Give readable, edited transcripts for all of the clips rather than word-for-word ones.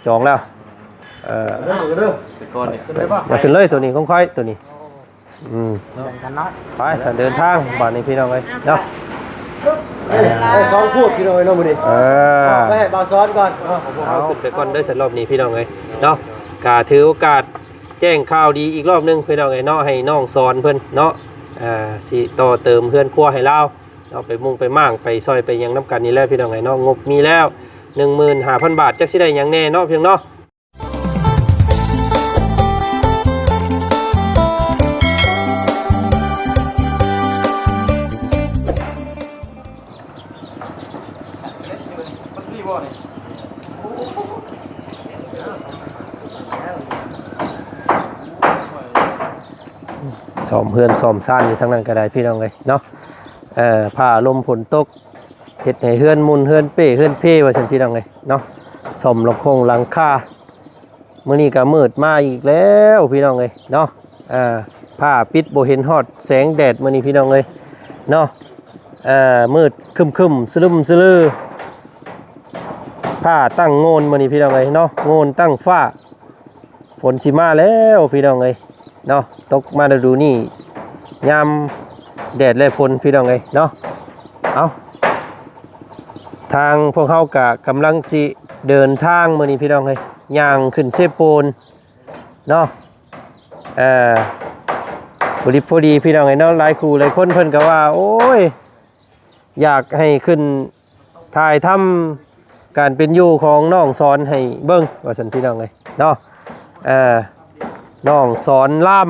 จองแล้วอย่าขึ้นเลยตัวนี้ค่อยๆตัวนี้ไปสันเดินทางบ้านนี้พี่น้องเลยเนาะสองพูดพี่น้องเลยเนาะมื้อนี้ไปให้บ่าวซ้อนก่อนเอาขึ้นไปก่อนได้สันรอบนี้พี่น้องเลยเนาะกาถือโอกาสแจ้งข่าวดีอีกรอบนึงพี่น้องเลยเนาะให้น้องสอนเพิ่นเนาะสิต่อเติมเพื่อนครัวให้เราเอาไปมุ่งไปมั่งไปซอยไปยังน้ำกันนี่แล้วพี่น้องเลยเนาะงบมีแล้ว 15,000 บาทจักสิได้หยังแน่เนาะเพียงเนาะซ้อมเพื่อนซ้อมซ่านอยู่ทั้งนั้นก็ได้พี่น้องเลยเนาะผ้าลมฝนตกเฮ็ดให้เฮือนมุนเฮือนเป้เฮือนเพ่ว่าซั่นพี่น้องเลยเนาะซ่อมลำโคงหลังคามื้อนี้ก็มืดมาอีกแล้วพี่น้องเลยเนาะผ้าปิดบ่เห็นฮอดแสงแดดมื้อนี้พี่น้องเลยเนาะมืดครึมๆสลึมสลือผ้าตั้งโงนมื้อนี้พี่น้องเลยเนาะโงนตั้งฟ้าฝนสิมาแล้วพี่น้องเลยเนาะตกมาดูนี่ยามแดดและฝนพี่น้องเลยเนาะเอาทางพวกเขากำลังสิเดินทางมื้อนี้พี่น้องเลยย่างขึ้นเซโปนเนาะพอดีพี่น้องเลยเนาะหลายคู่หลายคนเพิ่นก็ว่าโอ้ยอยากให้ขึ้นถ่ายทำการเป็นอยู่ของน้องสอนให้เบิ่งว่าซั่นพี่น้องเลยเนาะน้องสอนล่าม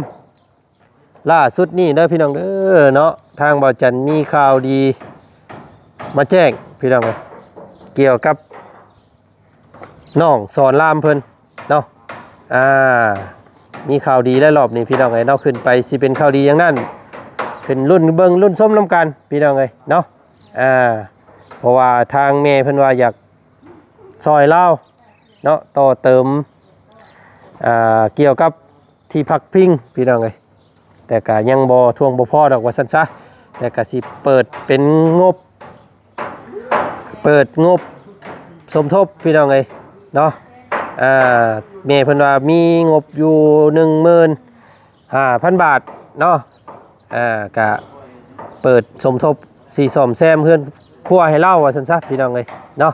ล่าสุดนี่เด้อพี่น้องเด้อเนาะทางบ่าวจันมีข่าวดีมาแจ้งพี่น้องเลยเกี่ยวกับน้องสอนล่ามเพิ่นเนาะมีข่าวดีและรอบนี้พี่น้องเลยเนาะขึ้นไปสิเป็นข่าวดีอย่างนั้นขึ้นรุ่นเบิ่งรุ่นส้มน้ำกันพี่น้องเลยเนาะเพราะว่าทางแม่เพิ่นว่าอยากซอยเล่าเนาะต่อเติมเกี่ยวกับที่พักพิงพี่น้องเลยแต่ก็ยังบ่ทวงบ่พอดอกว่าซั่นซะแต่ก็สิเปิดเป็นงบสมทบพี่น้องเลยเนาะแม่เพิ่นว่ามีงบอยู่ 15,000 บาทเนาะก็เปิดสมทบสีซ่อมแซมเพื่อนครัวให้เล่าว่าซั่นซะพี่น้องเลยเนาะ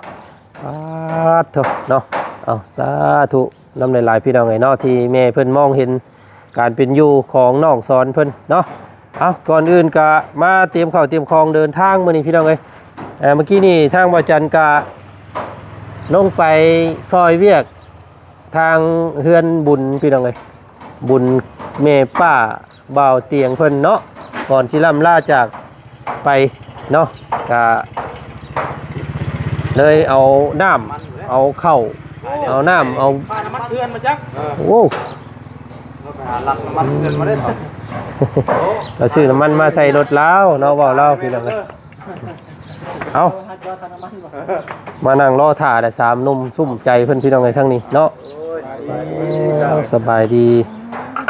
เนาะเอาสาธุนำหลายๆพี่น้องเลยเนาะที่แม่เพิ่นมองเห็นการเป็นอยู่ของน้องสอนเพิ่นเนาะเอาก่อนอื่นก็มาเตรียมข้าวเตรียมของเดินทางมื้อนี้พี่น้องเอ้ยเมื่อกี้นี่ทางบ่าวจันก็ลงไปซอยเวียกทางเฮือนบุญพี่น้องเอ้ยบุญแม่ป้าบ่าวเตียงเพิ่นเนาะก่อนสิล่ำลาจากไปเนาะก็เลยเอาน้ำเอาข้าวเอาน้ำเอาน้ำมันเถื่อนมาจักโอ้เราซื้อน้ำมันมาใส่รถแล้วเนาะว่าเราพี่น้องเลยเอามานั่งรอถ่าแต่3 หนุ่มซุ่มใจเพื่อนพี่น้องเลยทั้งนี้เนาะสบายดี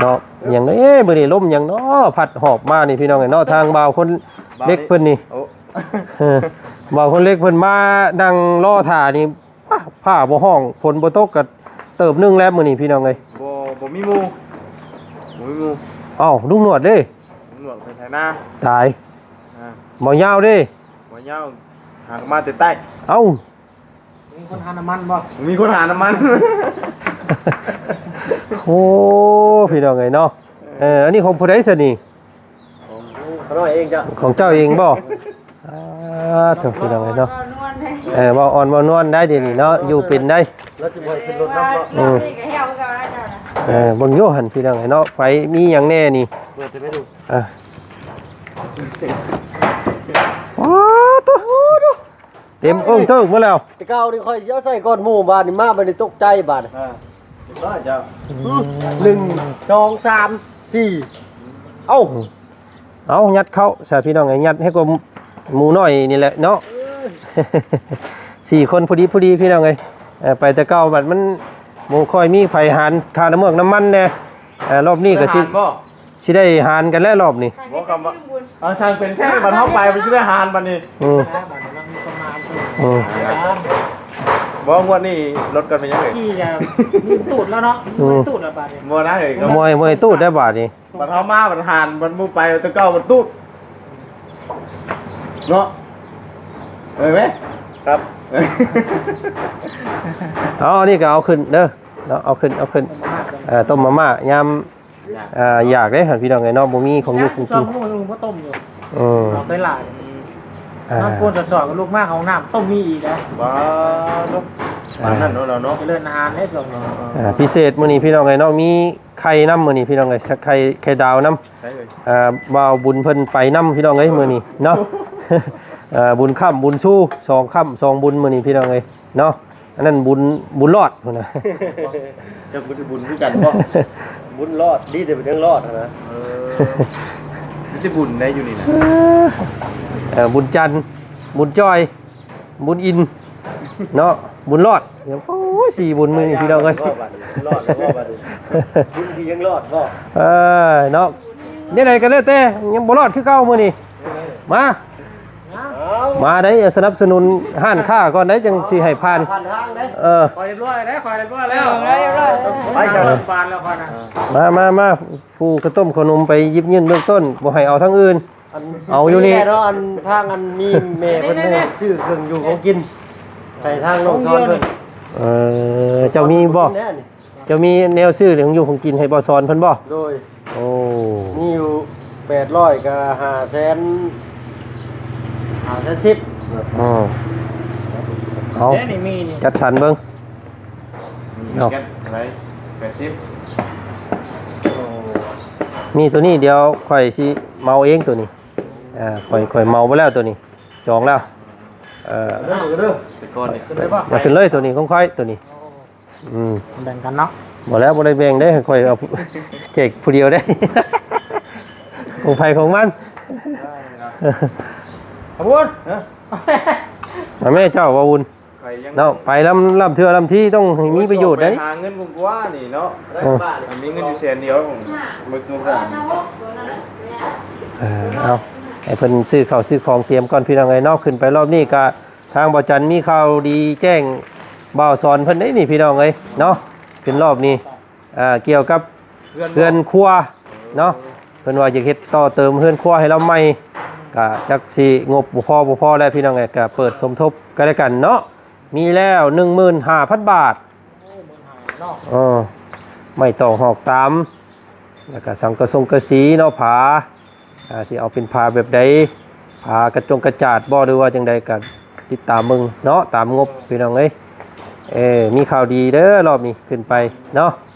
เนาะอย่างนี้มื้อนี้ลมอย่างเนาะพัดหอบมานี่พี่น้องเลยเนาะทางบ่าวคนเล็กเพิ่นนี่บ่าวคนเล็กเพิ่นมานั่งรอถ่านี่ผ้าบ่ห้องฝนบ่ตกก็เติบนึงแล้วมื้อนี้พี่น้องเลยบ่มีหมู่อ้าวลุงหนวดเด้ลุงหนวดไปไถนาตายบ่ยาวเด้บ่ยาวหากมาแต่ใต้เอ้ามีคนหาน้ำมันบ่มีคนหาน้ำมันโอ้พี่น้องไงเนาะอันนี้ของผู้ใดซะนี่ของเราเองจ้ะของเจ้าเองบ่เถอะพี่น้องไงเนาะบ่อ่อนบ่นวลได้เดี๋ยวนี้เนาะอยู่เป็นได้แล้วสิบ่ให้ขึ้นรถนำเนาะบางโยหันพี่น้องไงเนาะไฟมีหยังแน่นี่เปิดจะไปดูเต็มองค์เทิงหมดแล้วแต่เก่านี่ค่อยสิเอาใส่ก้อนหมู่บาดนี่มาบัดนี้ตกใจบาดก็จะ1 2 3 4เอายัดเข้าใช่พี่น้องไงยัดให้กว่าหมูน้อยนี่แหละเนาะ4 คนพอดีพี่น้องไงไปแต่เก่าบัดมันโมค่อยมีไผหารคาน้ำเมือกน้ำมันแน่รอบนี้ก็สิได้หารกันแล้วรอบนี้บ่คำว่าช่างเป็นแค่บัดเฮาไปมันสิได้หารบัดนี้ บ่งวดนี้รถกันเป็นยังไง กี่จะมีตูดแล้วเนาะมีตูดแล้วบาดเนี่ย บ่นะเอ้ยก็ มวยตู้ได้บาทนี่ บัดเฮามาบัดหานบัดมูไปตะเก้าบัดตุ๊ดเนาะเอ้ยไหมครับ เอาอันนี้ก็เอาขึ้นเด้อเนาะเอาขึ้นต้มมาม่ายามอยากได้หั่นพี่น้องไงเนาะบ่มีของอยู่ของ ช่ กิ อน งลูกลุงก็ต้มอยู่ เราไปหลาย อ่า น้ำปูนสอดกับลูกมากของน้ำต้มมีอีกนะ ว้าตุ๊ดมานั่นเนาะเราเนาะ จะเลื่อนอาหารได้ส่วนหนึ่ง พิเศษมื้อนี้พี่น้องไงเนาะมีไข่น้ำมื้อนี้พี่น้องไงสักไข่ดาวน้ำ ใช่เลย บ่าวบุญเพิ่นไปน้ำพี่น้องเอ้ยมื้อนี้เนาะ บุญค่ำบุญสู้2ค่ำ2บุญมื้อนี้พี่น้องเอ้ยเนาะอันนั้นบุญรอดพุ่นน่ะ จะบุญคือกันบ่ บุญรอดดีแต่เป็นเรื่องรอดนะ นี่จะบุญได้อยู่นี่นะ บุญจันทร์บุญจ้อยบุญอินเนาะบุญรอดเดี๋ยวโอ้ย4บุญมื้อนี้พี่น้องเอ้ย รอดแล้วบาดนี้บุญที่ยังรอดบ่ เนาะเนี่ยไหนกันแล้วแต่ยังบ่รอดคือเก่ามื้อนี้มาได้สนับสนุนห้านค้าก่อนได้จังสิให้ผ่าน ผ่านทางได้ คอยเรียบร้อยแล้วคอยเรียบร้อยแล้ว ไปจ้ะ ฟานแล้วคอยนะ มาผู้กระต้มขนมไปยิบยื่นเบื้องต้นบ่ให้เอาทั้งอื่น เอาอยู่นี่ เนาะอันทางอันมีแม่เพิ่นให้ซื้อเครื่องอยู่ของกินใส่ทางน้องซ้อนเพิ่น เจ้ามีบ่ แน่นี่ เจ้ามีแนวซื้อของอยู่ของกินให้บ่สอนเพิ่นบ่ โดย โอ้ มีอยู่800กับ510 อ๋อเอา เดี๋ยวนี่มีนี่ จัดสรรเบิ่ง มีแก๊สอะไร80 มีตัวนี้เดี๋ยวข่อยสิเมาเองตัวนี้ข่อยเมาไปแล้วตัวนี้จองแล้วเด้อ แต่ก่อนนี่ อย่าขึ้นเลยตัวนี้ของข่อยตัวนี้แบ่งกันเนาะ บ่แล้วบ่ได้แบ่งได้ข่อยเอาแจกผู้เดียวได้ ของไผของมัน ขบวน มาแม่เจ้าว่าวุ่น ใครยัง เนาะไปลำเทื่อลำที่ต้องให้มีประโยชน์ได้ หาเงินกว่านี่เนาะมีเงินอยู่แสนเดียวมึกนู่นน่ะ เอาให้เพิ่นซื้อข้าวซื้อของเตรียมก่อนพี่น้องไอ้นอกขึ้นไปรอบนี้ก็ทางบ่จันมีข่าวดีแจ้งบ่าวสอนเพิ่นได้นี่พี่น้องเอ้ยเนาะขึ้นรอบนี้เกี่ยวกับเรือนครัวเนาะเพิ่นว่าจะเฮ็ดต่อเติมเรือนครัวให้เราใหม่ก็จักสิงบบ่พอแล้วพี่น้องเอ้ยก็เปิดสมทบกันแล้วกันเนาะมีแล้ว 15,000 บาทไม่ต้องหอกตามแล้วก็สังกะสีเนาะผาสิเอาเป็นผาแบบใดผากระจงกระจาดบ่หรือว่าจังใดก็ติดตามมึงเนาะตามงบพี่น้องเอ้ยมีข่าวดีเด้อรอบนี้ขึ้นไปเนาะยั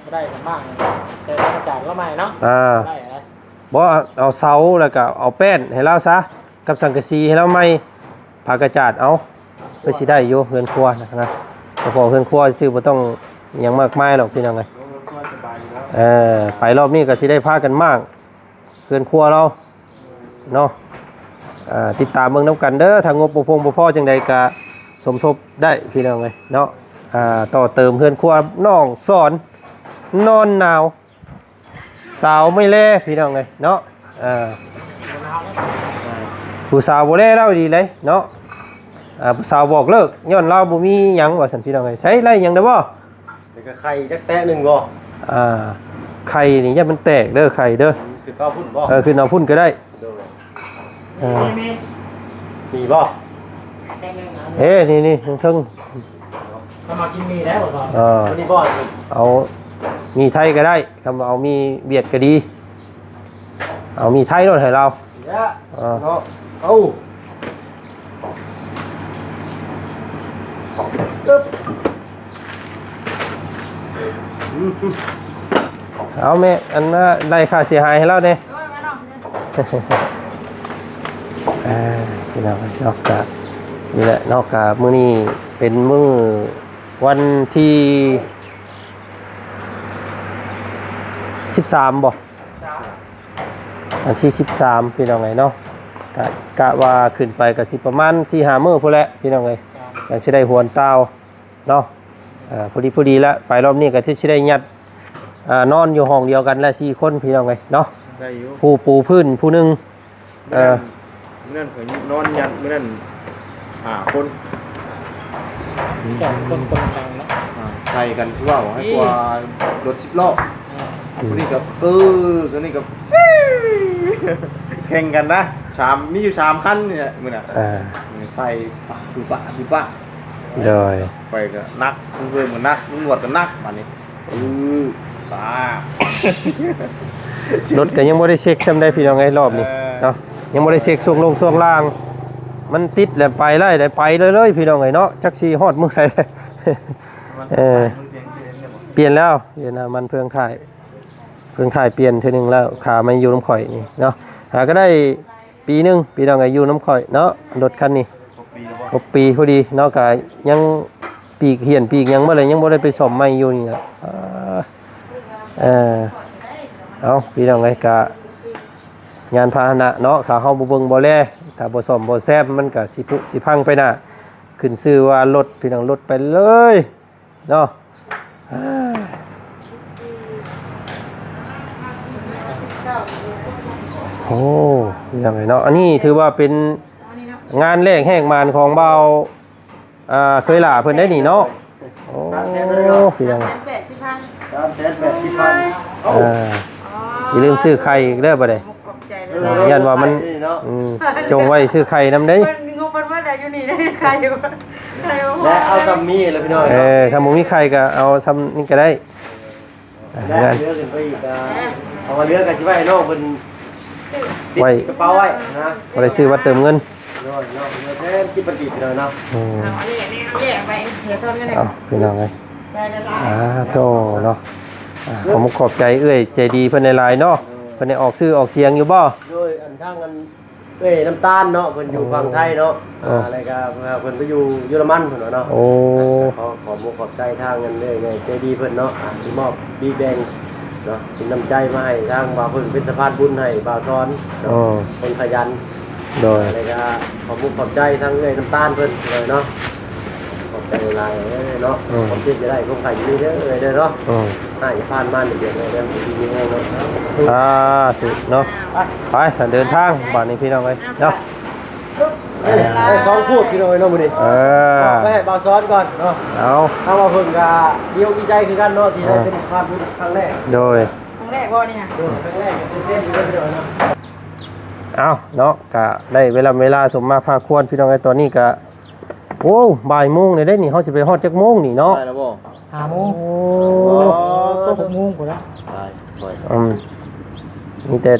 งได้กันบ้างใช้กระจาดก็ไม่เนาะได้เหรอ บ่เอาเสาแล้วก็เอาแป้นให้เราซะกับสังกะสีให้เราใหม่ผากระจาดเอาเพื่อสิได้อยู่เฮือนครัวนะเฉพาะเฮือนครัวซื้อบ่ต้องหยังมากมายหรอกพี่น้องเอ้ยไปรอบนี้ก็สิได้พากันมากเฮือนครัวเราเนาะติดตามเบิ่งนำกันเด้อถ้างบบ่พอจังใดก็สมทบได้พี่น้องเอ้ยเนาะต่อเติมเฮือนครัวน้องสอนนอนหนาวสาวไม่แลพี่น้องเอ้ยเนาะผู้สาวบ่แลเราดีเลยเนาะผู้สาวบอกเลิกย้อนเราบ่มีหยังว่าซั่นพี่น้องเอ้ยใช้ไรหยังได้บ่ แต่ก็ไข่จักแตะหนึงบ่ ไข่นี่อย่ามันแตกเด้อไข่เด้อ คือข้าวพุ่นบ่ คือเอาพุ่นก็ได้ มีบ่ นี่ทึ่ง เขามากินมีได้หมดก่อน อันนี้บ่ เอามีไทยก็ได้คำว่าเอามีเบียดก็ดีเอามีไทยโน่นให้เรา เนาะเอาเอาแม่อันน่ะได้ค่าเสียหายให้เราเนี่ยพี่น้องนอกจากนี่แหละนอกจากมื้อนี้เป็นมื้อวันที่13บ่วันที่13พี่น้องไงเนาะกะว่าขึ้นไปก็สิประมาณ 4-5 มื้อพุ่นแหละพี่น้องเอ้ยจังสิได้หวนเตาเนาะพอดีแล้วไปรอบนี้ก็สิได้ยัดนอนอยู่ห้องเดียวกันและ4คนพี่น้องเอ้ยเนาะ ได้อยู่ ผู้ปูพื้นผู้หนึงนั่นเพิ่นนอนยันมื้อนั้น5คน แก่คนคนดังเนาะ ใส่กันคือว่าให้กว่ารถ10ล้อคนนี้กับตัวนี้กับแข่งกันนะมีอยู่3คันเนี่ยมื้อน่ะใส่ปะคือปะ โดย ไปก็นักเพิ่มกันนักตำรวจก็นักบัดนี้ตาร ถก็ยังบ่ได้เช็คซ้ำได้พี่น้องไอ้รอบนี้เนาะยังบ่ได้เช็คช่วงล่าง มันติดแล้วไปไล่ได้ไปเลยพี่น้องไอ้เนาะจักสิฮอดมื้อใดเปลี่ยนแล้วมันเพิ่งถ่ายเปลี่ยนเทื่อนึงแล้วขามันอยู่น้ำข่อยนี่เนาะก็ได้ปีนึงพี่น้องไอ้อยู่น้ำข่อยเนาะรถคันนี้ครบปีพอดีเนาะก็ยังปีกเหียนปีกยังบ่ได้ไปซ่อมใหม่อยู่นี่ล่ะเอาพี่น้องไอ้กะงานพาหนะเนาะขาเฮาบ่เบิ่งบ่แลถ้าบ่ซ่อมบ่แซ่บมันก็สิผุสิพังไปน่ะขึ้นชื่อว่ารถพี่น้องรถไปเลยเนาะโอ้พี่น้องไอ้เนาะอันนี้ถือว่าเป็นงานแรกแหกมานของเบาเคยหล่าเพิ่นได้นี่เนาะโอ้พี่น้องอย่าลืมซื้อไข่อีกเด้อบ่ได้ยันว่ามันจงไว้ซื้อไข่นำเด้ งบมันว่าได้อยู่นี่ได้ใครอยู่และเอาซัมมี่แล้วพี่น้อง ถ้าบ่มีไข่ก็เอาซ้ำนี่ก็ได้ และเลือกกันไปอีกเอามาเลือกกันสิไว้น้องเพิ่นไว้กระเป๋าไว้นะบ่ได้ซื้อวัดเติมเงินน้อยแท้ที่ประดิษฐ์เลยเนาะอันนี้แยกไปเดี๋ยวต้นกันเลยพี่น้องเอ้ยโตเนาะผมขอบใจใจดีเพิ่นหลายๆเนาะเพิ่นได้ออกชื่อออกเสียงอยู่บ่ด้วยอันทางอันน้ำตาลเนาะเพิ่นอยู่ฝั่งไทยเนาะอะไรก็เพิ่นไปอยู่เยอรมันเพิ่นเนาะขอขอบใจทางนั้นเลยใจดีเพิ่นเนาะที่มอบบิ๊กแบงเนาะสินน้ำใจมาให้ทางบ่าวเพิ่นเป็นสะพานบุญให้บ่าวซ้อนคนขยันโดยอะไรก็ขอบใจทางน้ำตาลเพิ่นเลยเนาะขอบใจหลายเนาะผมคิดจะได้ผมขายอยู่นี่เด้อเนาะอย่าพลาดมาเดี๋ยวเรื่องดีๆให้เนาะถูกเนาะไปเดินทางบ้านนี้พี่น้องเอ้ยเนาะไป2พูดพี่น้องเนาะมื้อนี้ไปให้บ่าวซ้อนก่อนเนาะเอามาเพิ่นก็ดีใจคือกันเนาะที่ได้เป็นภาพบุญครั้งแรกโดยครั้งแรกบ่เนี่ยครั้งแรกตื่นเต้นอยู่พี่น้องเนาะเนาะก็ได้เวลาสมมาพาควรพี่น้องไอ้ตอนนี้ก็โอ้บ่ายโมงได้นี่เฮาสิไปฮอดจักโมงนี่เนาะได้แล้วบ่5 โมงก็6 โมงพุ่นละได้มีแต่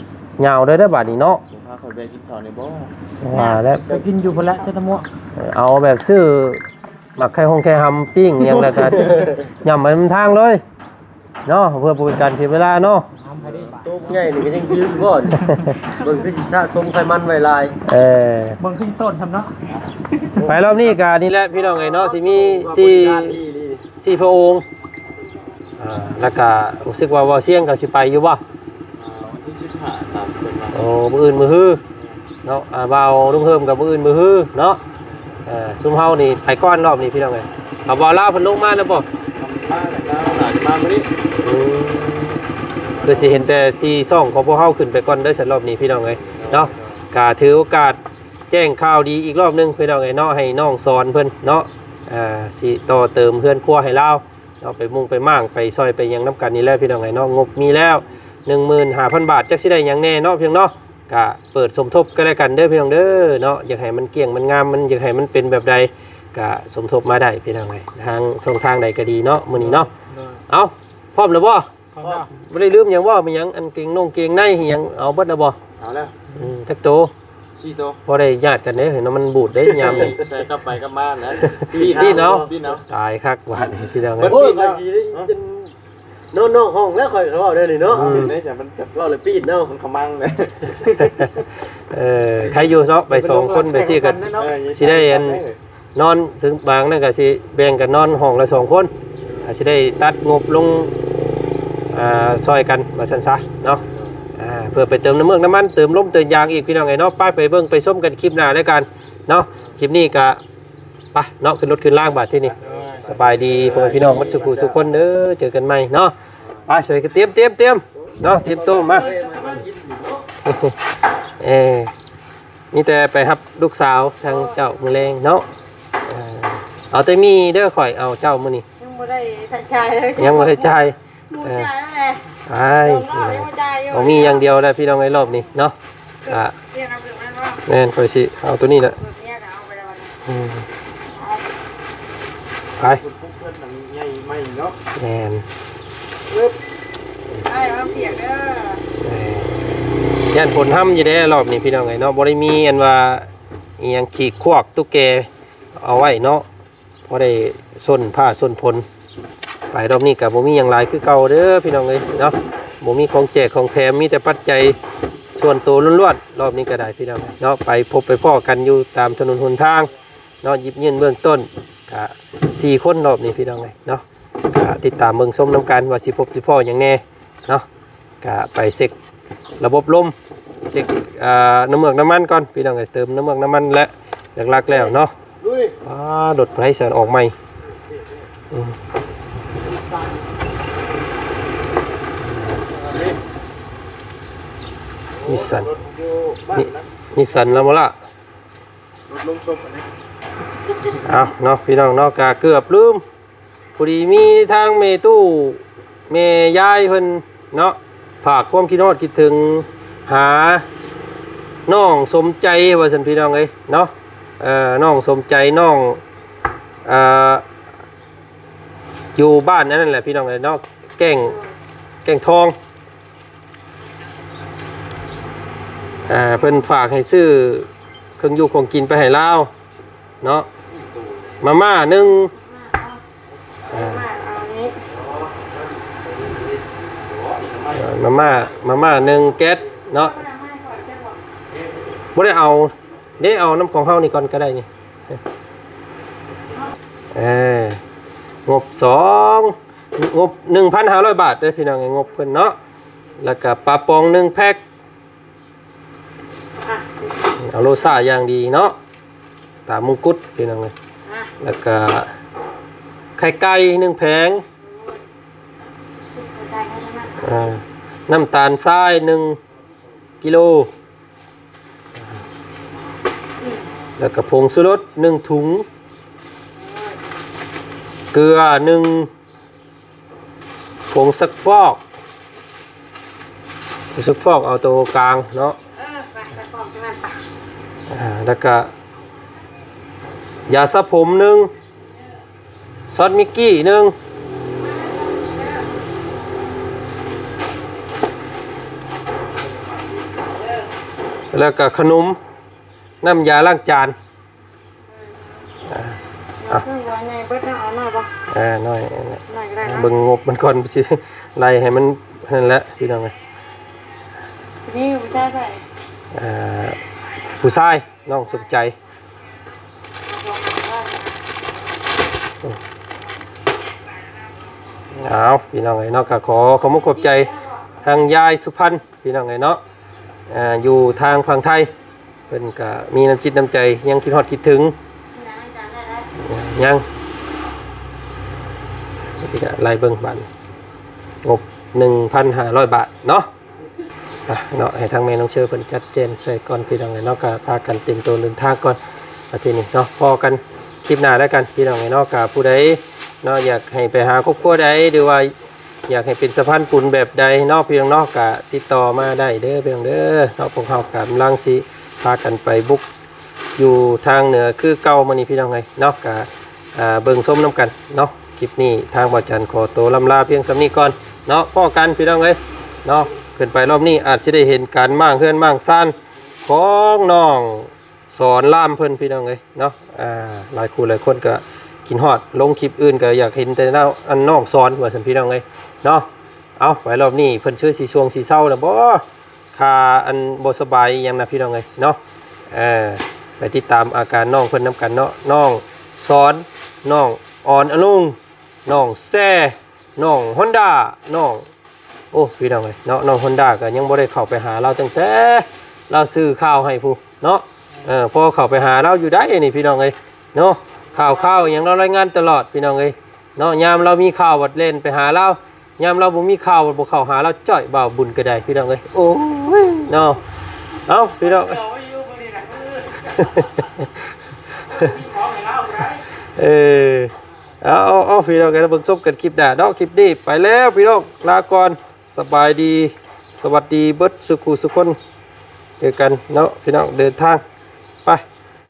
ยาวได้บาดนี้เนาะพาเขาไปกินข้าวในบ่แล้วไปกินอยู่พุ่นละเซตะมัวเอาแบบซื้อหมักไข่ฮงไข่หำปิ้งหยังแล้วก็ย่ำมันทางเลยเนาะเพื่อบ่เป็นการเสียเวลาเนาะตุ๊กใหญ่นี่ก็ยังยืนก่อนเบิ่งคือสิสะสมไขมันไว้หลายเบิ่งขึ้นต้นทำเนาะไปรอบนี้ก็นี่แหละพี่น้องไอ้เนาะสิมี4พระองค์แล้วก็รู้สึกว่าเสียงก็สิไปอยู่บ่วันที่15ตามเพิ่นว่าโอ้มื้ออื่นมื้อฮื้อเนาะบ่าวลุงเฮิมกับมื้ออื่นมื้อฮื้อเนาะซุมเฮานี่ไปก่อนรอบนี้พี่น้องเอ้ยเอาบ่าวลาวเพิ่นลงมาแล้วบ่มาแล้วน่าจะมามื้อนี้คือสิเห็นแต่4ช่องของพวกเฮาขึ้นไปก่อนเด้อสันรอบนี้พี่น้องเอ้ยเนาะก็ถือโอกาสแจ้งข่าวดีอีกรอบนึงพี่น้องเอ้ยเนาะให้น้องสอนเพิ่นเนาะสิต่อเติมเพื่อนครัวให้เราเนาะไปมุ่งไปมั่งไปซอยไปยังน้ำกันนี่แหละพี่น้องเอ้ยเนาะงบมีแล้ว 15,000 บาทจักสิได้หยังแน่เนาะเพียงเนาะก็เปิดสมทบก็ได้กันเด้อพี่น้องเด้อเนาะอยากให้มันเกี่ยงมันงามมันอยากให้มันเป็นแบบใดก็สมทบมาได้พี่น้องเอ้ยทางช่องทางใดก็ดีเนาะมื้อนี้เนาะเอาพร้อมแล้วบ่ไม่ได้ลืมอย่างว่ามีอย่างอันเก่งน้องเก่งในอย่างเอาเบิดแล้วบ่เอาแล้วสักโต4โตบ่ได้ญาติกันเด้เห็นมันบูดได้ยามนี่ใส่กลับไปกลับมานะปีเนาะตายคักว่านี่พี่น้องเอ้ยโอ้ยบางทีน้องห้องแล้วค่อยเขาเอาเด้อนี่เนาะนี่จะมันจะว่าเลยปีดเนาะมันขมังเลยใครอยู่เนาะไป2คนไปสิกันสิได้นอนถึงบางนั่นก็สิแบ่งกันนอนห้องละ2คนสิได้ตัดงบลงช่วยกันมาสั้นซะเนาะเพื่อไปเติมน้ำมันเติมลมเติมยางอีกพี่น้องไงเนาะป้ายไปเบิ้งไปส้มกันคลิปหน้าแล้วกันเนาะคลิปนี้ก็ไปเนาะขึ้นรถขึ้นล่างบาทที่นี่สบายดีพ่อแม่พี่น้องมัดสุขุสุขคนเด้อเจอกันใหม่เนาะไปช่วยกันเตรียมเนาะเตรียมตัวมานี่แต่ไปรับลูกสาวทางเจ้ามือแรงเนาะ เอาแต่มีเด้อข่อยเอาเจ้ามื้อนี้ ยังบ่ได้ชายเลย ยังบ่ได้จ่าย หมูจ่ายแล้วแหละ ไอ้ ยังบ่จ่ายอยู่ เอามีอย่างเดียวได้พี่น้องไอ้รอบนี้เนาะอ่ะ เรียนเอาเกิดมันว่า แม่นข่อยสิเอาตัวนี้แหละ เกิดเนี่ยก็เอาไปแล้วนะ อืมไป คุณพวกเพื่อนหนังใหญ่ไม่เนาะ แม่น ไอ้มันเปียกเด้อ ย่านผลห้ำอยู่ได้รอบนี้พี่น้องไงเนาะบ่ได้มีอันว่าอีหยังฉีกควกตุ๊กแกเอาไว้เนาะบ่ได้ส้นผ้าส้นพลไปรอบนี้ก็บ่มีหยังหลายคือเก่าเด้อพี่น้องเอ้ยเนาะบ่มีของแจกของแถมมีแต่ปัจจัยส่วนตัวล้วนๆรอบนี้ก็ได้พี่น้องเนาะไปพบไปพ้อกันอยู่ตามถนนหนทางเนาะหยิบยื่นเบื้องต้นก็4คนรอบนี้พี่น้องเอ้ยเนาะก็ติดตามเบิ่งชมนํกันว่าสิพบสิพ้อหยังแน่เนาะก็ไปเช็คระบบลมเช็คน้ำเมือกน้ำมันก่อนพี่น้องเติมน้ำเมือกน้ำมันและหลักๆแล้วเนาะ ลุย รถไฟแสนออกใหม่นิสสัน รถอยู่บ้านนะ นิสสันแล้วมั้งล่ะ รถลงศพอันนี้ เอาเนาะพี่น้องเนาะกะเกือบลืมพอดีมีทางเมตู้เมยายเพิ่นเนาะฝากความคิดฮอดคิดถึงหาน้องสมใจว่าซั่นพี่น้องเอ้ยเนาะน้องสมใจน้องอยู่บ้านนั่นแหละพี่น้องเอ้ยเนาะแก่งทองเพิ่นฝากให้ซื้อเครื่องอยู่ของกินไปให้ลาวเนาะมาม่าหนึ่ง เอานี้ มาม่าหนึ่งแก๊สเนาะบ่ได้เอาน้ำของเฮานี่ก่อนก็ได้นี่งบงบ 1,500 บาทเด้อพี่น้องงบเพิ่นเนาะแล้วก็ปลาปอง1แพ็คเอาโลซ่าอย่างดีเนาะตามมงกุฎพี่น้องเลยแล้วก็ไข่ไก่1แผงน้ำตาลทราย1กิโลแล้วก็ผงชูรส1ถุงเกลือ1ผงซักฟอกเอาตัวกลางเนาะแล้วก็ยาสระผม1ซอสมิกกี้1แล้วก็ขนมน้ำยาล้างจานน้อยเบิ่งงบมันก่อนสิไล่ให้มันนั่นแหละพี่น้องเลยนี่ผู้ชายใส่ ผู้ชายน้องสนใจเอาพี่น้องไงเนาะก็ขอมุกขอบใจทางยายสุพรรณพี่น้องไงเนาะอยู่ทางฝั่งไทยเป็นก็มีน้ำจิตน้ำใจยังคิดฮอดคิดถึงยังนี่ก็ไล่เบิ่งบัตรงบ 1,500 บาทเนาะเนาะให้ทางแม่น้องเชื่อเพิ่นจัดแจงใส่ก่อนพี่น้องไงเนาะก็พากันเตรียมตัวเดินทางก่อนอาทิตย์นี้เนาะพอกันคลิปหน้าแล้วกันพี่น้องไงเนาะก็ผู้ใดเนาะอยากให้ไปหาครอบครัวใดหรือว่าอยากให้เป็นสะพานปุนแบบใดเนาะพี่น้องเนาะก็ติดต่อมาได้เด้อพี่น้องเด้อเนาะพวกเฮากำลังสิพากันไปบุกอยู่ทางเหนือคือเก่ามื้อนี้พี่น้องไงเนาะก็เบิ่งส้มน้ำกันเนาะคลิปนี้ทางบ่จันขอตัวลำลาเพียงส่ำนี้ก่อนเนาะพ้อกันพี่น้องเอ้ยเนาะขึ้นไปรอบนี้อาจสิได้เห็นการมั่างเฮือนมั่างซ่านของน้องสอนล่ามเพิ่นพี่น้องเอ้ยเนาะหลายคู่หลายคนก็กินฮอดลงคลิปอื่นก็อยากเห็นแต่อันน้องสอนว่าซั่นพี่น้องเอ้ยเนาะเอาไว้รอบนี้เพิ่นชื่อสีช่วงสีเศร้าแล้วบ่ค่าอันบ่สบายอีหยังนะพี่น้องเอ้ยเนาะไปติดตามอาการน้องเพิ่นนํกันเนาะน้องสอนน้องอ่อนอลุงน้องแซ่น้องฮอนด้าน้องโอ้พี่น้องเอ้ยเนาะน้องฮอนด้าก็ยังบ่ได้เข้าไปหาเราตั้งแต่เราซื้อข้าวให้ผู้เนาะพอเข้าไปหาเราอยู่ได้นี่พี่น้องเอ้ยเนาะข่าวอย่างเรารายงานตลอดพี่น้องเอ้ยเนาะยามเรามีข่าววัดเล่นไปหาเรายามเราบ่มีข่าวบ่เข้าหาเราจ้อยบ่าวบุญก็ได้พี่น้องเอ้ยโอ้ยเนาะเอ้าพี่น้อง เอาพี่น้องกันเบิ่งชมกันคลิปหน้าเนาะคลิปนี้ไปแล้วพี่น้องลาก่อนสบายดีสวัสดีเบิดสุขุสุคนเจอกันเนาะพี่น้องเดินทางไป